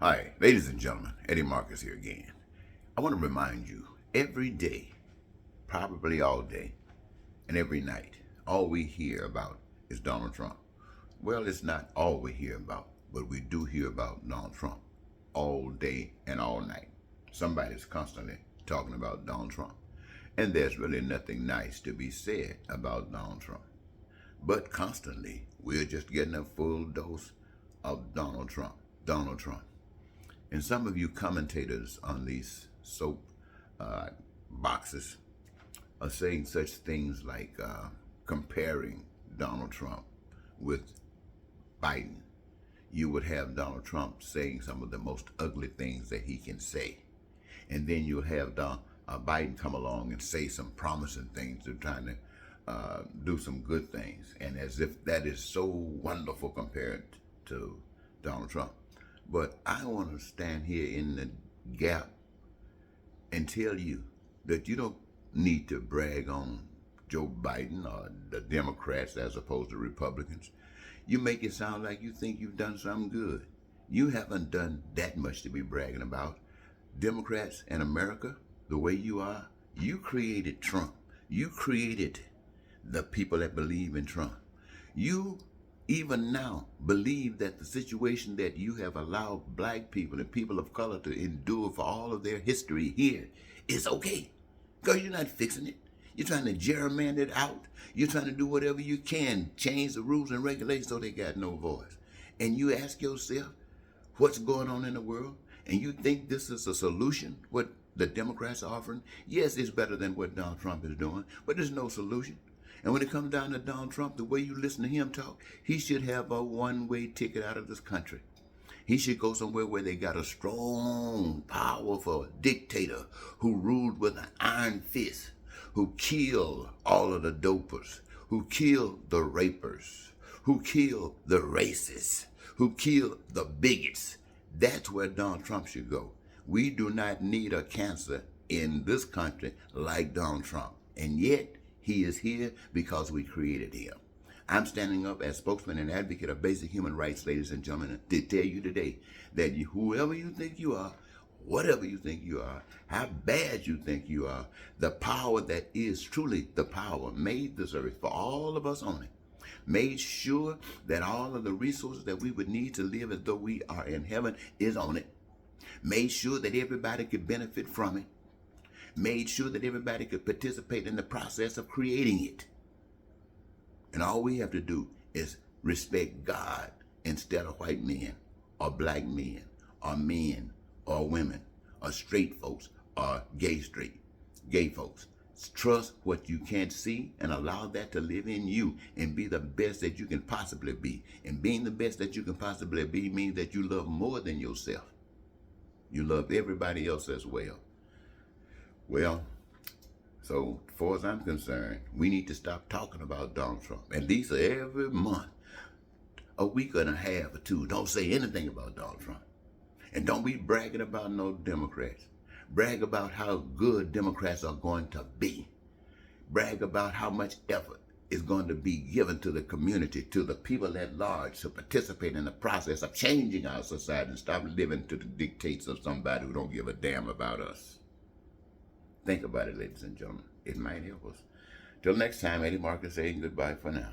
Hi, ladies and gentlemen, Eddie Marcus here again. I want to remind you every day, probably all day, and every night, all we hear about is Donald Trump. Well, it's not all we hear about, but we do hear about Donald Trump all day and all night. Somebody's constantly talking about Donald Trump. And there's really nothing nice to be said about Donald Trump. But constantly, we're just getting a full dose of Donald Trump. Donald Trump. And some of you commentators on these soap uh, boxes are saying such things like comparing Donald Trump with Biden. You would have Donald Trump saying some of the most ugly things that he can say. And then you'll have Biden come along and say some promising things. They're trying to do some good things. And as if that is so wonderful compared to Donald Trump. But I want to stand here in the gap and tell you that you don't need to brag on Joe Biden or the Democrats as opposed to Republicans. You make it sound like you think you've done something good. You haven't done that much to be bragging about. Democrats in America, the way you are, you created Trump. You created the people that believe in Trump. You even now believe that the situation that you have allowed black people and people of color to endure for all of their history here is okay. Because you're not fixing it. You're trying to gerrymander it out. You're trying to do whatever you can, change the rules and regulations so they got no voice. And you ask yourself, what's going on in the world? And you think this is a solution, what the Democrats are offering? Yes, it's better than what Donald Trump is doing, but there's no solution. And when it comes down to Donald Trump, the way you listen to him talk, he should have a one-way ticket out of this country. He should go somewhere where they got a strong, powerful dictator who ruled with an iron fist, who killed all of the dopers, who killed the rapers, who killed the racists, who killed the bigots. That's where Donald Trump should go. We do not need a cancer in this country like Donald Trump. And yet, he is here because we created him. I'm standing up as spokesman and advocate of basic human rights, ladies and gentlemen, to tell you today that whoever you think you are, whatever you think you are, how bad you think you are, the power that is truly the power made this earth for all of us on it, made sure that all of the resources that we would need to live as though we are in heaven is on it, made sure that everybody could benefit from it, made sure that everybody could participate in the process of creating it. And all we have to do is respect God instead of white men or black men or women or straight folks or gay folks. Trust what you can't see and allow that to live in you and be the best that you can possibly be. And being the best that you can possibly be means that you love more than yourself. You love everybody else as well. Well, so as far as I'm concerned, we need to stop talking about Donald Trump. At least every month, a week and a half or two, don't say anything about Donald Trump. And don't be bragging about no Democrats. Brag about how good Democrats are going to be. Brag about how much effort is going to be given to the community, to the people at large, to participate in the process of changing our society and stop living to the dictates of somebody who don't give a damn about us. Think about it, ladies and gentlemen. It might help us. Till next time, Eddie Marcus saying goodbye for now.